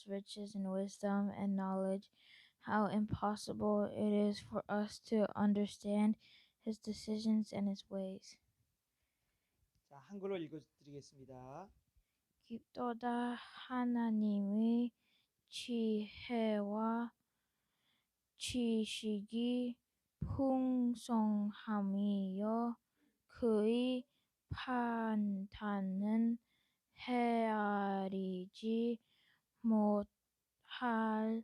us riches and wisdom and knowledge, how impossible it is for us to understand his decisions and his ways. 자, 한글로 읽어드리겠습니다. 깊도다 하나님의 지혜와 지식이 풍성함이요 그의 판단은 헤아리지 못할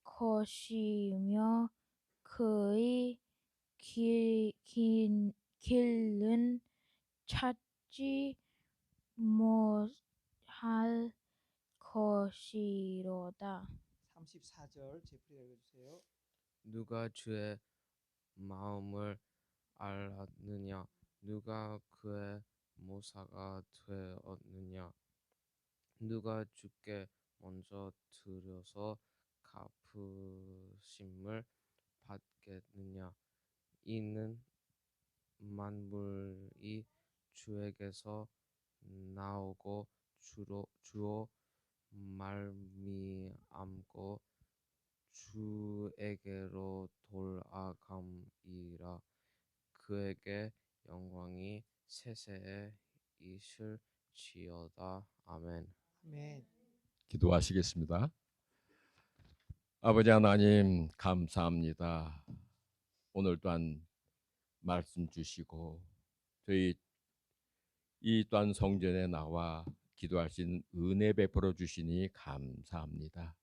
것이며 그의 길은 찾지 못할 것이로다. 34절 제프리가 읽어주세요. 누가 주의 마음을 알았느냐? 누가 그의 모사가 되었느냐? 누가 주께 먼저 들여서 갚으심을 받겠느냐? 이는 만물이 주에게서 나오고 주로 말미암고 주에게로 돌아감이라. 그에게 영광이 세세에 있을지어다. 아멘. 아멘. 기도하시겠습니다. 아버지 하나님 감사합니다. 오늘 또한 말씀 주시고 저희 이 또한 성전에 나와 기도할 수 있는 은혜 베풀어 주시니 감사합니다.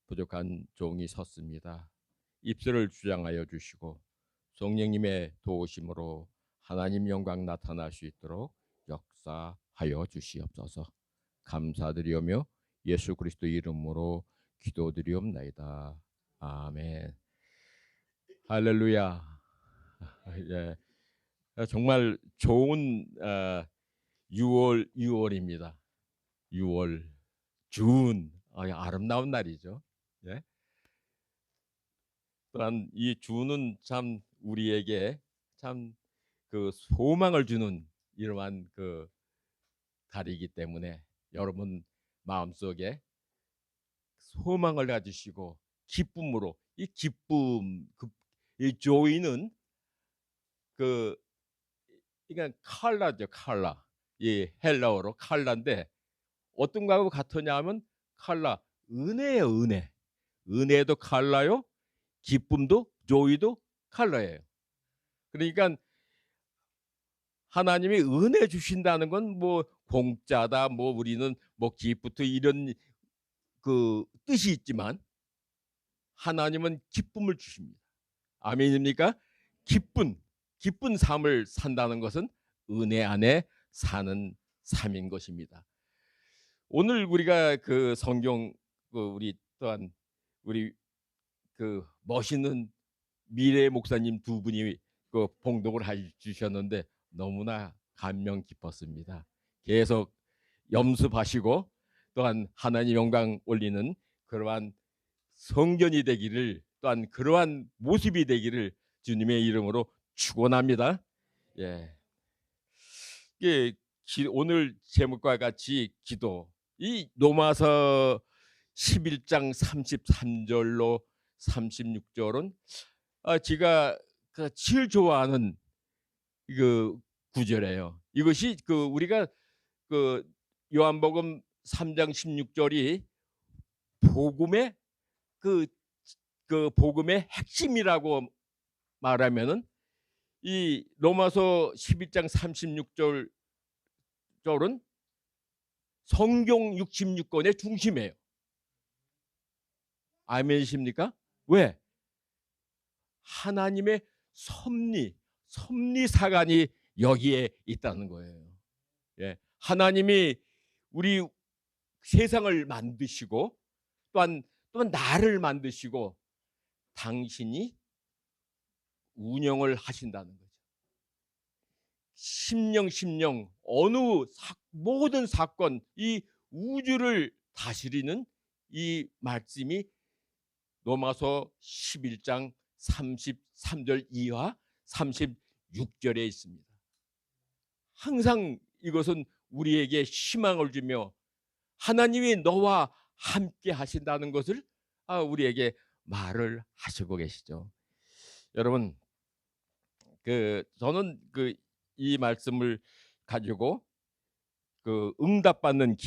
부족한 종이 섰습니다. 입술을 주장하여 주시고 성령님의 도우심으로 하나님 영광 나타날 수 있도록 역사하여 주시옵소서. 감사드리오며 예수 그리스도 이름으로 기도드리옵나이다. 아멘. 할렐루야. 예, 정말 좋은 6월입니다. 6월 준 아름다운 날이죠. 예. 또한 이 주는 참 우리에게 참 그 소망을 주는 이러한 그 달이기 때문에 여러분 마음속에 소망을 가지시고 기쁨으로 이 기쁨 이 조이는 그 그러니까 칼라죠. 칼라. 이 헬라어로 칼라인데 어떤 거하고 같으냐 하면 칼라 은혜예요. 은혜. 은혜도 칼라요. 기쁨도 조이도 칼라예요. 그러니까 하나님이 은혜 주신다는 건 뭐 공짜다 뭐 우리는 뭐 기프트 이런 그 뜻이 있지만 하나님은 기쁨을 주십니다. 아멘입니까? 기쁜 삶을 산다는 것은 은혜 안에 사는 삶인 것입니다. 오늘 우리가 그 성경 우리 또한 우리 그 멋있는 미래 목사님 두 분이 그 봉독을 해 주셨는데 너무나 감명 깊었습니다. 계속 염습하시고 또한 하나님 영광 올리는 그러한 성전이 되기를 또한 그러한 모습이 되기를 주님의 이름으로 축원합니다. 예. 이게 오늘 제목과 같이 기도 이 로마서 11장 33절로 36절은 제가 제일 좋아하는 그 구절이에요. 이것이 그 우리가 그 요한복음 3장 16절이 복음의 그 복음의 핵심이라고 말하면은 이 로마서 11장 36절은 성경 66권의 중심이에요. 아멘이십니까? 왜? 하나님의 섭리 사관이 여기에 있다는 거예요. 예. 하나님이 우리 세상을 만드시고 또한 나를 만드시고 당신이 운영을 하신다는 거죠. 심령 모든 사건 이 우주를 다스리는 이 말씀이 로마서 11장 33절 이하 36절에 있습니다. 항상 이것은 우리에게 희망을 주며 하나님이 너와 함께 하신다는 것을 우리에게 말을 하시고 계시죠. 여러분, 저는 이 말씀을 가지고 응답받는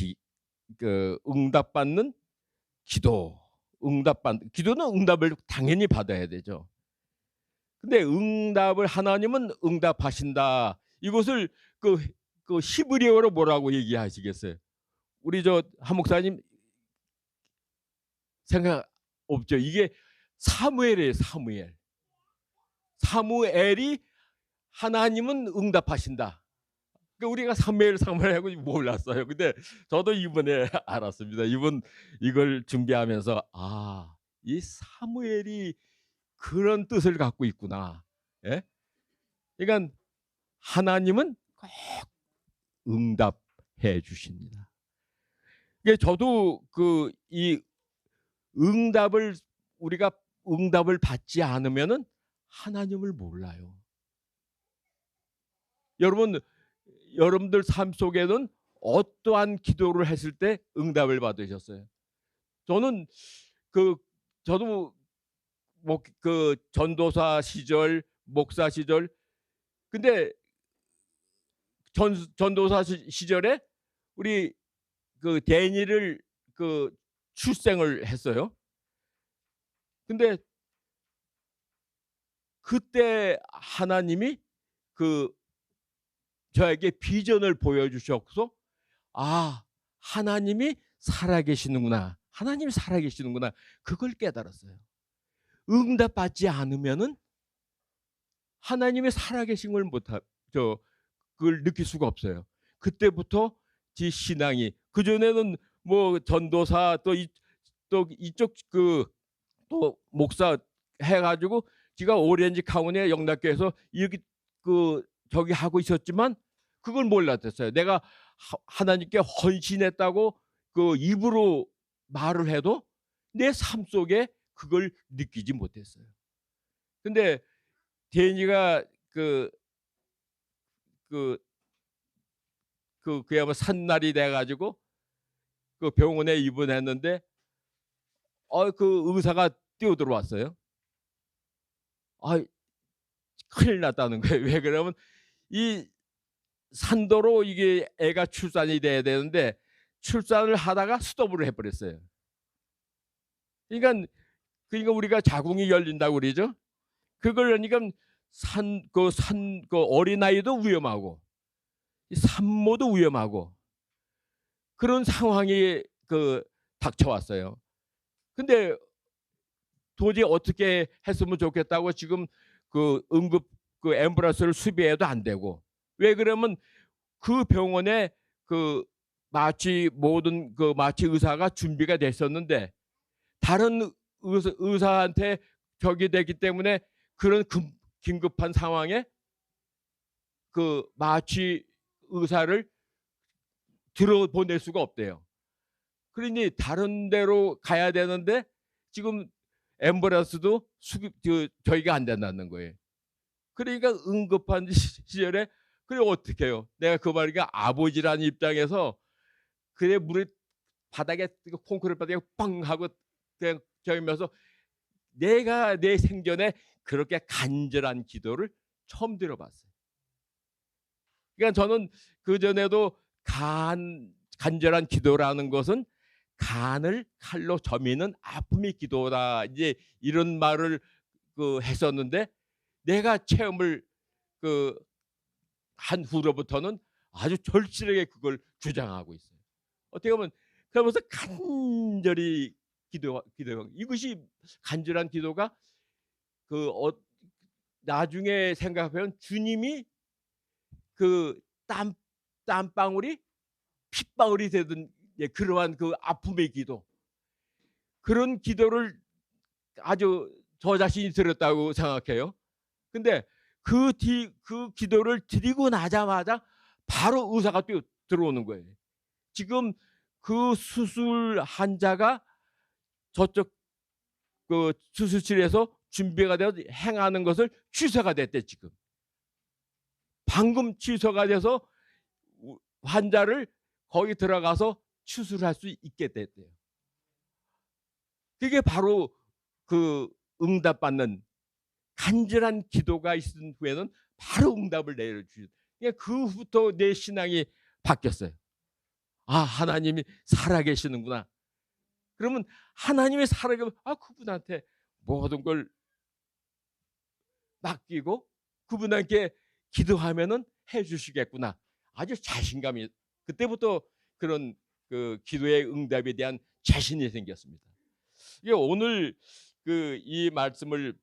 기도, 기도는 응답을 당연히 받아야 되죠. 근데 하나님은 응답하신다. 이것을 히브리어로 뭐라고 얘기하시겠어요? 우리 한 목사님 생각 없죠? 이게 사무엘이에요, 사무엘. 사무엘이 하나님은 응답하신다. 그러니까 우리가 사무엘하고 몰랐어요. 근데 저도 이번에 알았습니다. 이걸 준비하면서 이 사무엘이 그런 뜻을 갖고 있구나. 예? 그러니까 하나님은 꼭 응답해 주십니다. 저도 이 우리가 응답을 받지 않으면은 하나님을 몰라요. 여러분들 삶 속에는 어떠한 기도를 했을 때 응답을 받으셨어요? 저도 전도사 시절, 목사 시절, 근데 전도사 시절에 우리 데니를 출생을 했어요. 근데 그때 하나님이 저에게 비전을 보여주셔서 하나님이 살아계시는구나. 하나님이 살아계시는구나. 그걸 깨달았어요. 응답받지 않으면은 하나님의 살아계신 걸 그걸 느낄 수가 없어요. 그때부터 제 신앙이, 그전에는 전도사 또 이쪽 또 목사 해가지고 제가 오렌지 카운티의 영락교에서 여기 저기 하고 있었지만 그걸 몰랐었어요. 내가 하나님께 헌신했다고 입으로 말을 해도 내 삶 속에 그걸 느끼지 못했어요. 근데 데니가 그야말로 산날이 돼가지고 병원에 입원했는데 의사가 뛰어들어왔어요. 큰일 났다는 거예요. 왜 그러면 이 산도로 이게 애가 출산이 돼야 되는데 출산을 하다가 스톱을 해버렸어요. 그러니까 우리가 자궁이 열린다고 그러죠. 그러니까 어린아이도 위험하고 산모도 위험하고 그런 상황이 닥쳐왔어요. 근데 도저히 어떻게 했으면 좋겠다고 지금 응급 앰뷸런스를 수비해도 안 되고, 왜 그러면 그 병원에 마취 의사가 준비가 됐었는데 다른 의사한테 저기 되기 때문에 그런 긴급한 상황에 마취 의사를 들어보낼 수가 없대요. 그러니 다른 데로 가야 되는데 지금 앰뷸런스도 저희가 안 된다는 거예요. 그러니까 응급한 시절에 그래 어떻게 해요? 내가 말이가 아버지라는 입장에서 물에 바닥에 콘크리트 바닥에 빵 하고 그냥 저기면서 내가 내 생전에 그렇게 간절한 기도를 처음 들어봤어요. 그러니까 저는 그전에도 간절한 기도라는 것은 간을 칼로 저미는 아픔의 기도다, 이제 이런 말을 했었는데, 내가 체험을 한 후로부터는 아주 절실하게 그걸 주장하고 있어요. 어떻게 보면 그러면서 간절히 기도 이것이 간절한 기도가 나중에 생각하면 주님이 땀방울이 핏방울이 되던 그러한 아픔의 기도, 그런 기도를 아주 저 자신이 드렸다고 생각해요. 근데 그 기도를 드리고 나자마자 바로 의사가 또 들어오는 거예요. 지금 그 수술 환자가 저쪽 수술실에서 준비가 되어 행하는 것을 취소가 됐대. 지금 방금 취소가 돼서 환자를 거기 들어가서 수술할 수 있게 됐대요. 그게 바로 그 응답받는 간절한 기도가 있은 후에는 바로 응답을 내려주죠. 그 후부터 내 신앙이 바뀌었어요. 아, 하나님이 살아계시는구나. 그러면 하나님이 살아계면 그분한테 모든 걸 맡기고 그분한테 기도하면은 해주시겠구나. 아주 자신감이 그때부터 그런 그 기도의 응답에 대한 자신이 생겼습니다. 이게 오늘 그 이 말씀을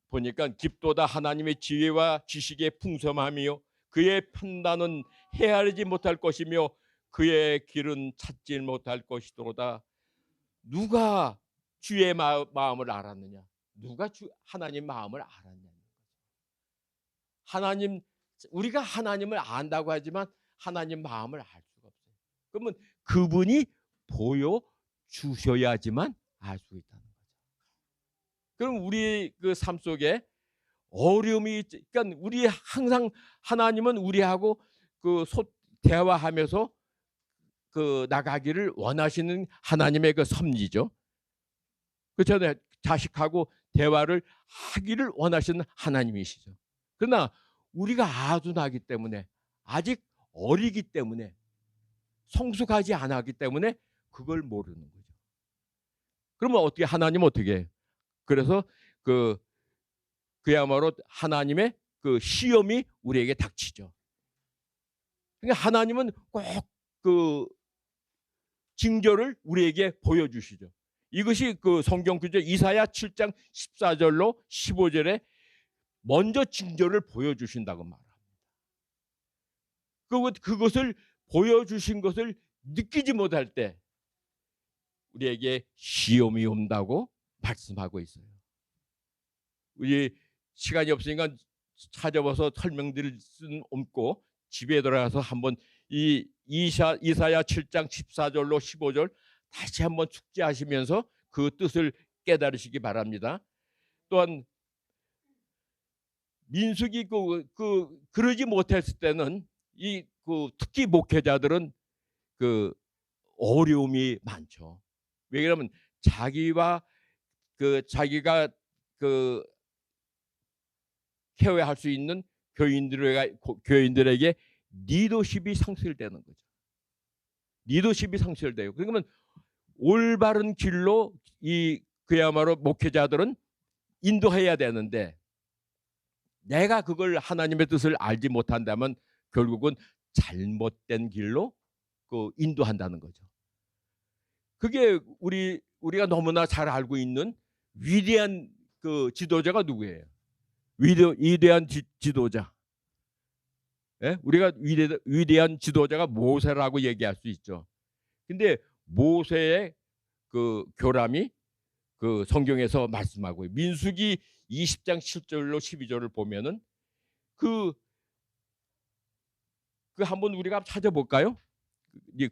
보니까 깊도다 하나님의 지혜와 지식의 풍성함이요 그의 판단은 헤아리지 못할 것이며 그의 길은 찾지 못할 것이도다. 누가 주의 마음을 알았느냐? 누가 하나님 마음을 알았냐? 하나님 우리가 하나님을 안다고 하지만 하나님 마음을 알 수가 없어요. 그러면 그분이 보여 주셔야지만 알 수 있다는 거죠. 그럼 우리 그 삶 속에 어려움이 그러니까 우리 항상 하나님은 우리하고 그 대화하면서 그 나가기를 원하시는 하나님의 그 섭리죠. 그렇잖아요. 자식하고 대화를 하기를 원하시는 하나님이시죠. 그러나 우리가 아둔하기 때문에 아직 어리기 때문에 성숙하지 않았기 때문에 그걸 모르는 거죠. 그러면 어떻게 하나님은 어떻게 해요? 그래서 그야말로 하나님의 그 시험이 우리에게 닥치죠. 그러니까 하나님은 꼭 그 징조를 우리에게 보여주시죠. 이것이 그 성경 구절 이사야 7장 14절로 15절에 먼저 징조를 보여주신다고 말합니다. 그것을 보여주신 것을 느끼지 못할 때 우리에게 시험이 온다고 말씀하고 있어요. 우리 시간이 없으니까 찾아봐서 설명드릴 수는 없고 집에 들어가서 한번 이 이사야 7장 14절로 15절 다시 한번 숙지하시면서 그 뜻을 깨달으시기 바랍니다. 또한 민수기 그러지 못했을 때는 특히 목회자들은 그 어려움이 많죠. 왜냐하면 자기가 케어할 수 있는 교인들에게 리더십이 상실되는 거죠. 리더십이 상실돼요. 그러면 올바른 길로 그야말로 목회자들은 인도해야 되는데 내가 그걸 하나님의 뜻을 알지 못한다면 결국은 잘못된 길로 인도한다는 거죠. 그게 우리가 너무나 잘 알고 있는 위대한 그 지도자가 누구예요? 위대한 지도자. 예? 우리가 위대한 지도자가 모세라고 얘기할 수 있죠. 근데 모세의 그 교람이 그 성경에서 말씀하고 민수기 20장 7절로 12절을 보면은 그 한번 우리가 찾아볼까요?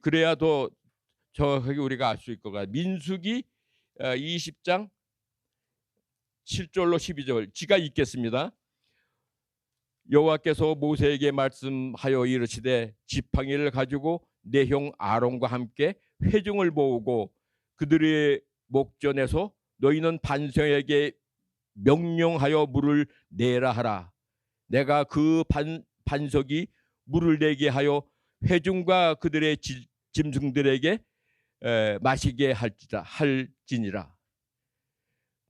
그래야 더 정확하게 우리가 알 수 있을 것 같아요. 민수기 20장 7절로 12절 제가 읽겠습니다. 여호와께서 모세에게 말씀하여 이르시되 지팡이를 가지고 내 형 아론과 함께 회중을 모으고 그들의 목전에서 너희는 반석에게 명령하여 물을 내라 하라. 내가 그 반석이 물을 내게 하여 회중과 그들의 짐승들에게 마시게 할지니라.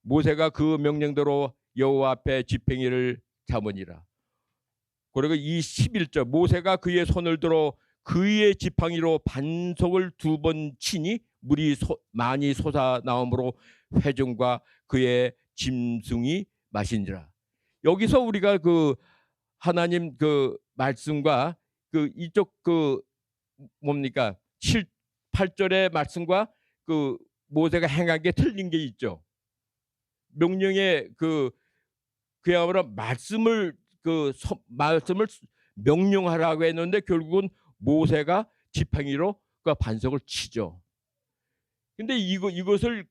모세가 그 명령대로 여호와 앞에 지팡이를 잡으니라. 그리고 이 11절 모세가 그의 손을 들어 그의 지팡이로 반석을 2번 치니 물이 많이 솟아나오므로 회중과 그의 짐승이 마시니라. 여기서 우리가 그 하나님 그 말씀과 그 이쪽 뭡니까 8절의 말씀과 그 모세가 행한 게 틀린 게 있죠. 명령의 그야말로 말씀을 명령하라고 했는데 결국은 모세가 지팡이로 그 반석을 치죠. 근데 이것을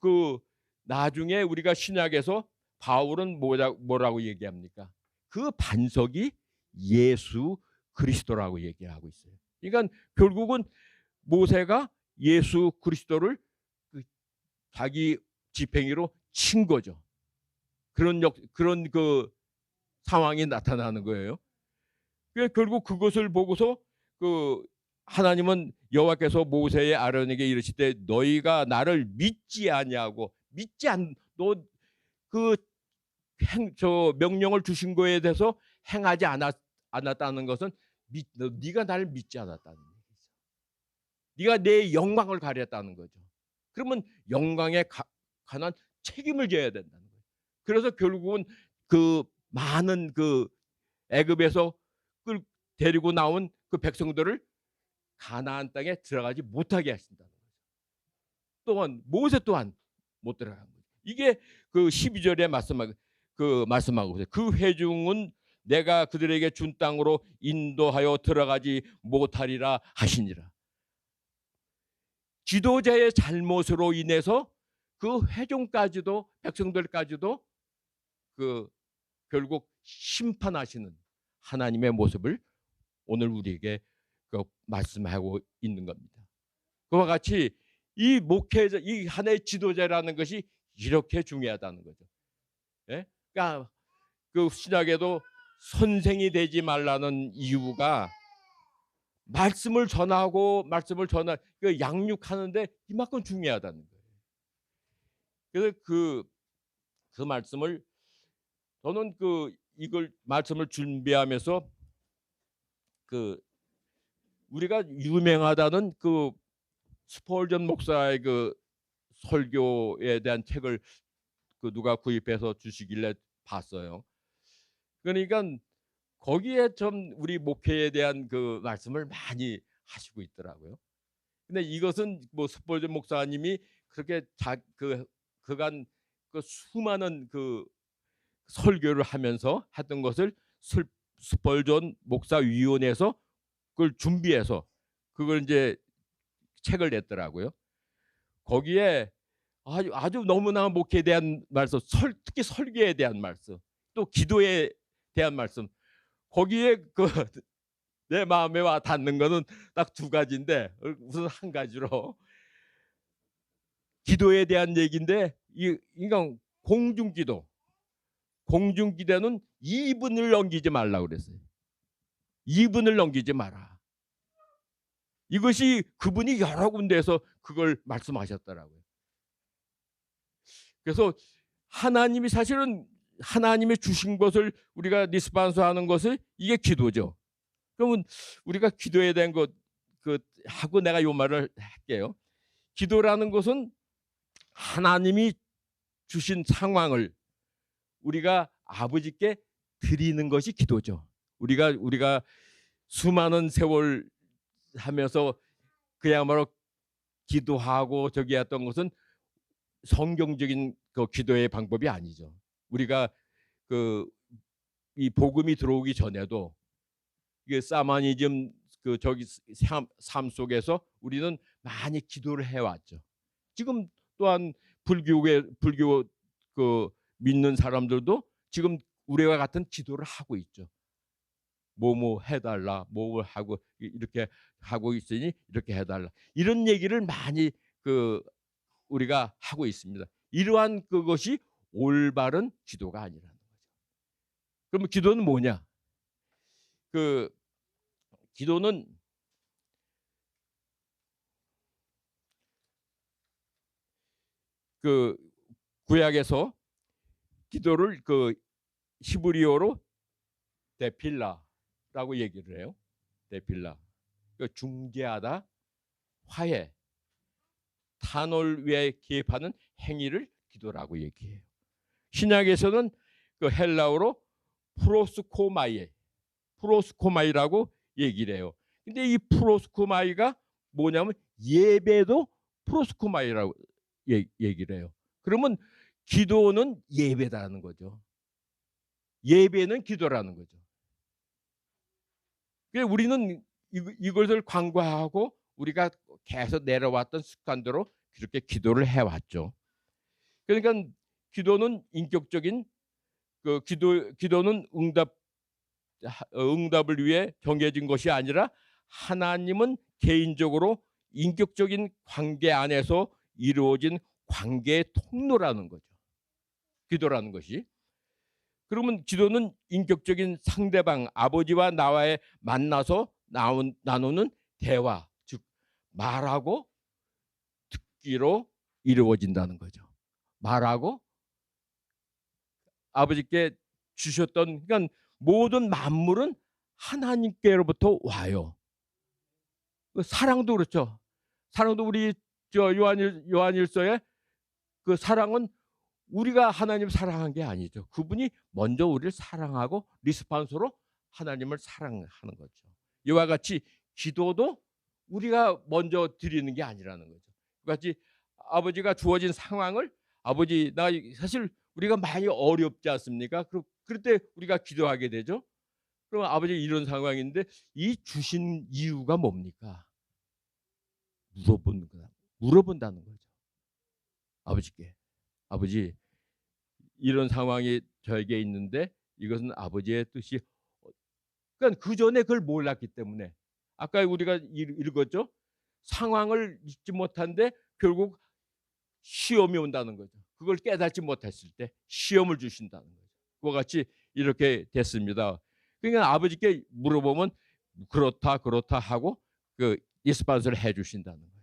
나중에 우리가 신약에서 바울은 뭐라고 얘기합니까? 그 반석이 예수 그리스도라고 얘기하고 있어요. 그러니까 결국은 모세가 예수 그리스도를 자기 지팽이로 친 거죠. 그런 그 상황이 나타나는 거예요. 결국 그것을 보고서 그 하나님은 여호와께서 모세의 아론에게 이르시되 너희가 나를 믿지 아니하고 저 명령을 주신 거에 대해서 행하지 않았다는 것은 네가 나를 믿지 않았다는 얘기죠. 네가 내 영광을 가렸다는 거죠. 그러면 영광에 관한 책임을 져야 된다는 거예요. 그래서 결국은 그 많은 그 애굽에서 데리고 나온 그 백성들을 가나안 땅에 들어가지 못하게 하신다는 거죠. 또한 모세 또한 못 들어간 거죠. 이게 그 12절에 말씀하고 있어요. 그 회중은 내가 그들에게 준 땅으로 인도하여 들어가지 못하리라 하시니라. 지도자의 잘못으로 인해서 그 회중까지도 백성들까지도 그 결국 심판하시는 하나님의 모습을 오늘 우리에게 말씀하고 있는 겁니다. 그와 같이 이 목회자, 이 하나의 지도자라는 것이 이렇게 중요하다는 거죠. 예? 그러니까 그 신약에도 선생이 되지 말라는 이유가 말씀을 그 양육하는데 이만큼 중요하다는 거예요. 그래서 그 말씀을 저는 이걸 말씀을 준비하면서 우리가 유명하다는 그 스펄전 목사의 그 설교에 대한 책을 누가 구입해서 주시길래 봤어요. 그러니까 거기에 좀 우리 목회에 대한 그 말씀을 많이 하시고 있더라고요. 근데 이것은 뭐 스펄전 목사님이 그렇게 그간 그 수많은 그 설교를 하면서 했던 것을 스펄전 목사위원회에서 그걸 준비해서 그걸 이제 책을 냈더라고요. 거기에 아주 너무나 목회에 대한 말씀, 특히 설교에 대한 말씀, 또 기도에 대한 말씀, 거기에 내 마음에 와 닿는 거는 딱 두 가지인데 우선 한 가지로 기도에 대한 얘기인데 이건 공중기도는 2분을 넘기지 말라고 그랬어요. 2분을 넘기지 마라. 이것이 그분이 여러 군데에서 그걸 말씀하셨더라고요. 그래서 하나님이 사실은 하나님이 주신 것을 우리가 리스판스하는 것을 이게 기도죠. 그러면 우리가 기도에 대한 것 하고 내가 요 말을 할게요. 기도라는 것은 하나님이 주신 상황을 우리가 아버지께 드리는 것이 기도죠. 우리가 수많은 세월 하면서 그야말로 기도하고 저기 했던 것은 성경적인 그 기도의 방법이 아니죠. 우리가 이 복음이 들어오기 전에도 이게 사마니즘 삶 속에서 우리는 많이 기도를 해왔죠. 지금 또한 불교 믿는 사람들도 지금 우리와 같은 기도를 하고 있죠. 뭐 해달라, 뭐 하고 이렇게 하고 있으니 이렇게 해달라, 이런 얘기를 많이 우리가 하고 있습니다. 이러한 그것이 올바른 기도가 아니라는 거죠. 그러면 기도는 뭐냐? 기도는 구약에서 기도를 히브리어로 데필라라고 얘기를 해요. 데필라. 중재하다, 화해, 탄원을 위해 기입하는 행위를 기도라고 얘기해요. 신약에서는 헬라어로 프로스코마이라고 얘기를 해요. 근데 이 프로스코마이가 뭐냐면 예배도 프로스코마이라고 얘기를 해요. 그러면 기도는 예배다라는 거죠. 예배는 기도라는 거죠. 그래서 우리는 이것을 간과하고 우리가 계속 내려왔던 습관대로 그렇게 기도를 해왔죠. 그러니까 기도는 인격적인 기도는 응답을 위해 정해진 것이 아니라 하나님은 개인적으로 인격적인 관계 안에서 이루어진 관계의 통로라는 거죠. 기도라는 것이. 그러면 기도는 인격적인 상대방, 아버지와 나와의 만나서 나누는 대화, 즉 말하고 듣기로 이루어진다는 거죠. 말하고 아버지께 주셨던, 그러니까 모든 만물은 하나님께로부터 와요. 사랑도 그렇죠. 사랑도 우리 요한일서에 그 사랑은 우리가 하나님을 사랑한 게 아니죠. 그분이 먼저 우리를 사랑하고 리스판소로 하나님을 사랑하는 거죠. 이와 같이 기도도 우리가 먼저 드리는 게 아니라는 거죠. 같이 아버지가 주어진 상황을 아버지 나 사실 우리가 많이 어렵지 않습니까? 그럴 때 우리가 기도하게 되죠. 그럼 아버지 이런 상황인데 이 주신 이유가 뭡니까? 물어본다는 거죠. 아버지께. 아버지 이런 상황이 저에게 있는데 이것은 아버지의 뜻이, 그러니까 그 전에 그걸 몰랐기 때문에 아까 우리가 읽었죠. 상황을 잊지 못한데 결국 시험이 온다는 거죠. 그걸 깨닫지 못했을 때 시험을 주신다는 거죠. 그와 같이 이렇게 됐습니다. 그러니까 아버지께 물어보면 그렇다 하고 그 리스판스를 해주신다는 거죠.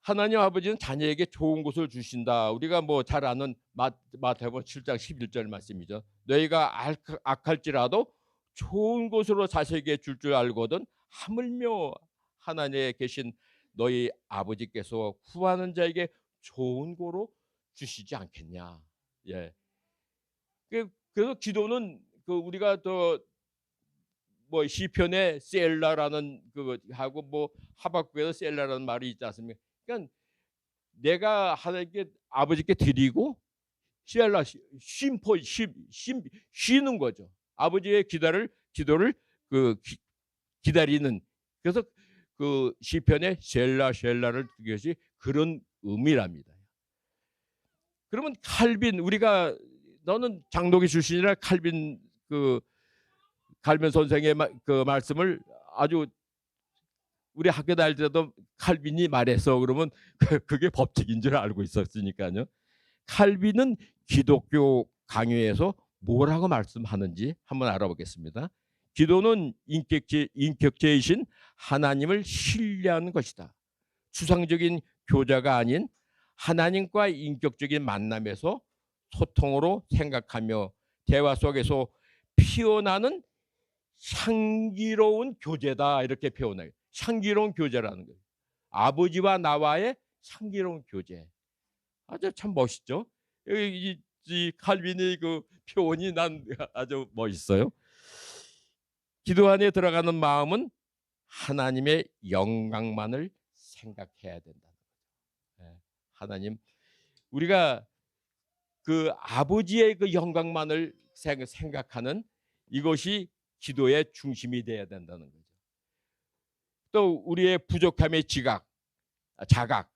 하나님 아버지는 자녀에게 좋은 것을 주신다. 우리가 뭐 잘 아는 마태복음 7장 11절 말씀이죠. 너희가 악할지라도 좋은 것으로 자식에게 줄 알거든 하물며 하나님에 계신 너희 아버지께서 구하는 자에게 좋은 거로 주시지 않겠냐. 예. 그래서 기도는 그 우리가 더 뭐 시편에 셀라라는 그거 하고 뭐 하박국에서 셀라라는 말이 있지 않습니까? 그러니까 내가 하나님께 아버지께 드리고 셀라 쉬는 거죠. 아버지의 기도를 기다리는. 그래서 그 시편에 셀라를 뜻이 그런 의미랍니다. 그러면 칼빈, 우리가 너는 장로교 출신이라 칼빈 선생의 그 말씀을 아주 우리 학교 다닐 때도 칼빈이 말해서 그러면 그게 법칙인 줄 알고 있었으니까요. 칼빈은 기독교 강요에서 뭐라고 말씀하는지 한번 알아보겠습니다. 기도는 인격체이신 하나님을 신뢰하는 것이다. 추상적인 교자가 아닌 하나님과 인격적인 만남에서 소통으로 생각하며 대화 속에서 피어나는 향기로운 교제다. 이렇게 표현해요. 향기로운 교제라는 거예요. 아버지와 나와의 향기로운 교제. 아주 참 멋있죠. 이 칼빈의 그 표현이 난 아주 멋있어요. 기도 안에 들어가는 마음은 하나님의 영광만을 생각해야 된다는 거죠. 하나님, 우리가 그 아버지의 그 영광만을 생각하는 이것이 기도의 중심이 되어야 된다는 거죠. 또 우리의 부족함의 자각,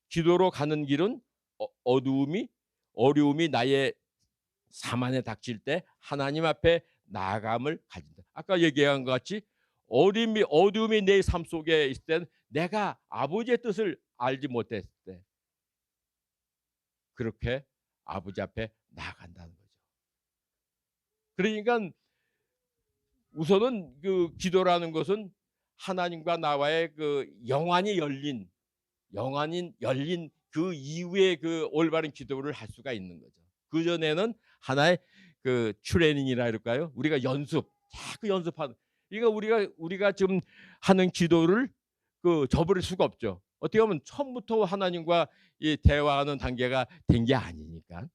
기도로 가는 길은 어려움이 나의 삶 안에 닥칠 때 하나님 앞에 나아감을 가진다. 아까 얘기한 것 같이 어려움이 내 삶 속에 있을 때는 내가 아버지의 뜻을 알지 못했을 때 그렇게 아버지 앞에 나아간다는 거죠. 그러니까 우선은 그 기도라는 것은 하나님과 나와의 그 영안이 열린 그 이후에 그 올바른 기도를 할 수가 있는 거죠. 그 전에는 하나의 그 트레이닝이라 할까요? 우리가 자꾸 연습하는. 이거 우리가 지금 하는 기도를 그 저버릴 수가 없죠. 어떻게 보면 처음부터 하나님과 이 대화하는 단계가 된 게 아니니까.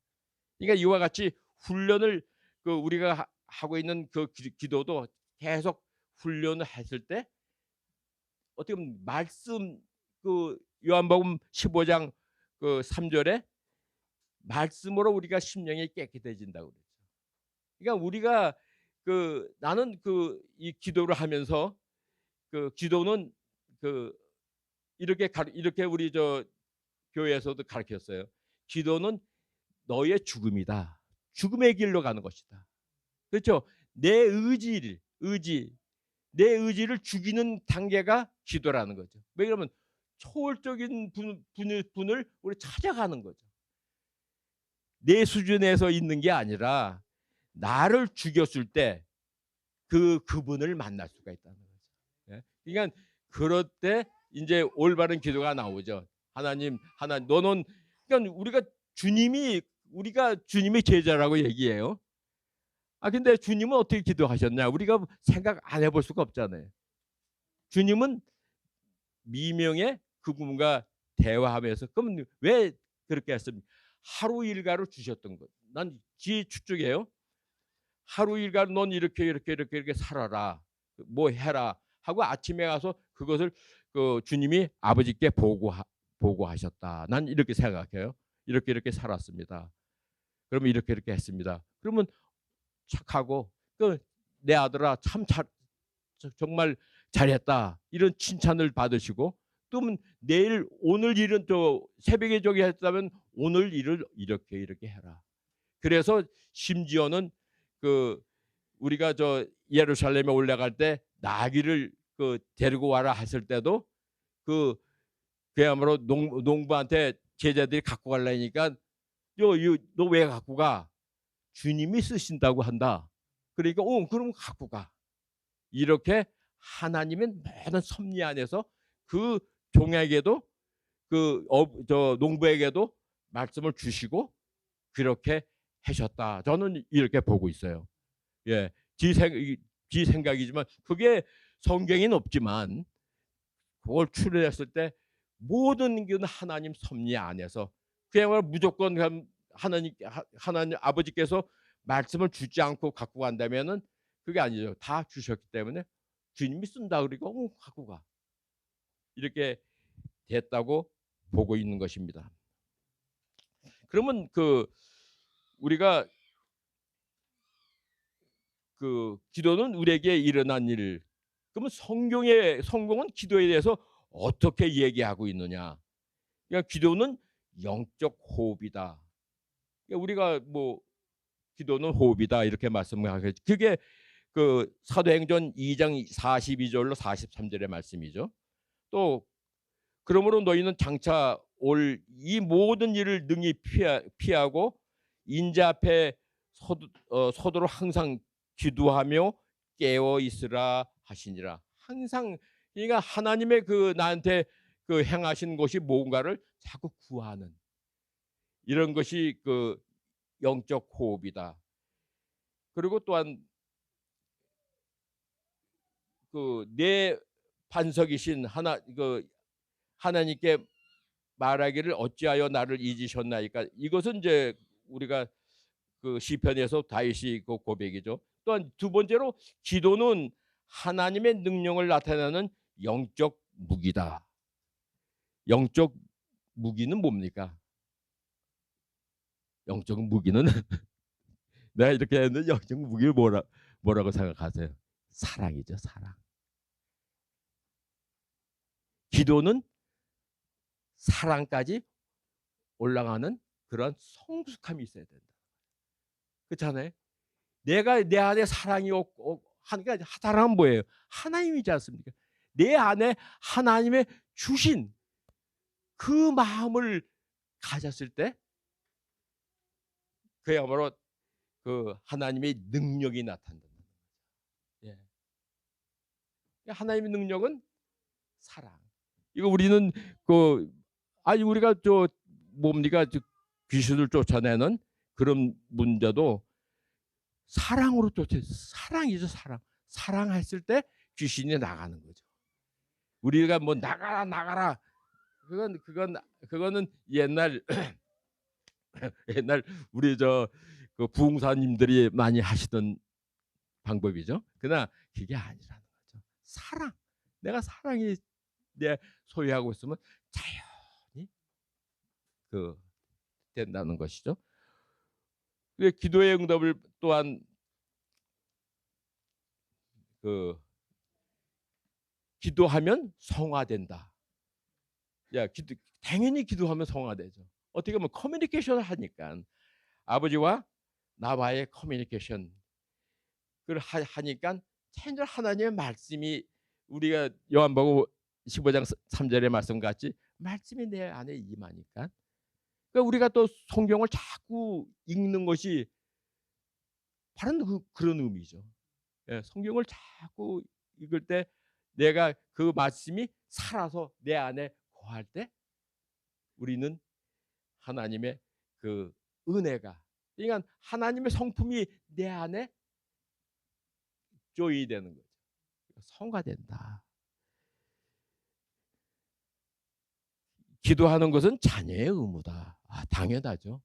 그러니까 이와 같이 훈련을 그 우리가 하고 있는 그 기도도 계속 훈련을 했을 때 어떻게 보면 말씀 그 요한복음 15장 그 3절에 말씀으로 우리가 심령이 깨끗해진다고 그랬죠. 그러니까 우리가 그 나는 그 이 기도를 하면서 그 기도는 그 이렇게 우리 저 교회에서도 가르쳤어요. 기도는 너의 죽음이다. 죽음의 길로 가는 것이다. 그렇죠? 내 의지를 죽이는 단계가 기도라는 거죠. 왜 그러면 초월적인 분을 우리 찾아가는 거죠. 내 수준에서 있는 게 아니라 나를 죽였을 때 그분을 만날 수가 있다는 거죠. 예? 그러니까 그럴 때 이제 올바른 기도가 나오죠. 하나님, 너는 그러니까 우리가 주님의 제자라고 얘기해요. 근데 주님은 어떻게 기도하셨냐? 우리가 생각 안 해볼 수가 없잖아요. 주님은 미명의 그분과 대화하면서 그럼 왜 그렇게 했습니까? 하루 일과를 주셨던 것. 난 추측해요. 하루 일과를 넌 이렇게 살아라. 뭐 해라 하고 아침에 가서 그것을 주님이 아버지께 보고하셨다. 난 이렇게 생각해요. 이렇게 살았습니다. 그러면 이렇게 했습니다. 그러면 착하고 내 아들아 참 정말 잘했다. 이런 칭찬을 받으시고 또 오늘 일은 또 새벽에 저기 했다면 오늘 일을 이렇게 해라. 그래서 심지어는 우리가 저 예루살렘에 올라갈 때 나귀를 데리고 와라 했을 때도 그야말로 농부한테 제자들이 갖고 가려니까 너 왜 갖고 가? 주님이 쓰신다고 한다. 그러니까 그럼 갖고 가. 이렇게 하나님의 모든 섭리 안에서 그 종에게도 저 농부에게도 말씀을 주시고 그렇게 하셨다. 저는 이렇게 보고 있어요. 예, 지 생각이지만 그게 성경에는 없지만 그걸 추론했을 때 모든 게 하나님 섭리 안에서 그야말로 무조건 하나님 아버지께서 말씀을 주지 않고 갖고 간다면은 그게 아니죠. 다 주셨기 때문에 주님이 쓴다 그리고 갖고 가. 이렇게 됐다고 보고 있는 것입니다. 그러면 우리가 기도는 우리에게 일어난 일. 그러면 성경은 기도에 대해서 어떻게 얘기하고 있느냐? 그러니까 기도는 영적 호흡이다. 그러니까 우리가 기도는 호흡이다 이렇게 말씀하겠죠. 그게 사도행전 2장 42절로 43절의 말씀이죠. 또 그러므로 너희는 장차 올 이 모든 일을 능히 피하고 인자 앞에 서도록 항상 기도하며 깨어 있으라 하시니라. 항상 그러니까 하나님의 나한테 행하신 것이 뭔가를 자꾸 구하는 이런 것이 영적 호흡이다. 그리고 또한 내 반석이신 하나님께 말하기를 어찌하여 나를 잊으셨나이까. 이것은 이제 우리가 시편에서 다윗이 고백이죠. 또한 두 번째로 기도는 하나님의 능력을 나타내는 영적 무기다. 영적 무기는 뭡니까? 영적 무기는 내가 이렇게 했는데 영적 무기를 뭐라고 생각하세요? 사랑이죠, 사랑. 기도는 사랑까지 올라가는 그런 성숙함이 있어야 된다. 그렇잖아요. 내가 내 안에 사랑이 없고 하니까 사랑은 뭐예요? 하나님이지 않습니까? 내 안에 하나님의 주신 그 마음을 가졌을 때 그야말로 하나님의 능력이 나타난다. 예. 하나님의 능력은 사랑. 이거 우리는 우리가 뭡니까? 귀신을 쫓아내는 그런 문제도 사랑으로 사랑이죠, 사랑. 사랑했을 때 귀신이 나가는 거죠. 우리가 나가라. 그거는 옛날 우리 부흥사님들이 많이 하시던 방법이죠. 그러나 그게 아니라는 거죠. 사랑. 내가 사랑이 내 소유하고 있으면 자연히 된다는 것이죠. 기도의 응답을 또한 기도하면 성화된다. 당연히 기도하면 성화되죠. 어떻게 보면 커뮤니케이션을 하니까 아버지와 나와의 커뮤니케이션 그걸 하니까 하나님의 말씀이 우리가 요한복음 15장 3절의 말씀 같이 말씀이 내 안에 임하니까. 그러니까 우리가 또 성경을 자꾸 읽는 것이 바로 그런 의미죠. 예, 성경을 자꾸 읽을 때 내가 그 말씀이 살아서 내 안에 거할 때 우리는 하나님의 그 은혜가, 그러니까 하나님의 성품이 내 안에 조이 되는 거죠. 성화된다. 기도하는 것은 자녀의 의무다. 당연하죠.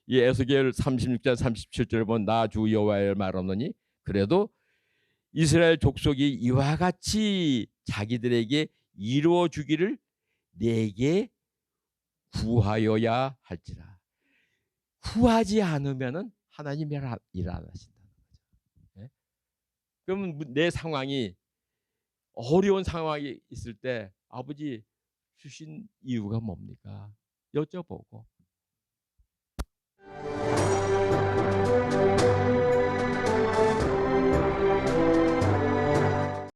이 에스겔 36장 37절을 보면 나 주 여호와의 말하노니 그래도 이스라엘 족속이 이와 같이 자기들에게 이루어 주기를 내게 구하여야 할지라. 구하지 않으면은 하나님이 일 안 하신다는 거죠. 네? 그러면 내 상황이 어려운 상황이 있을 때 아버지 주신 이유가 뭡니까? 여쭤보고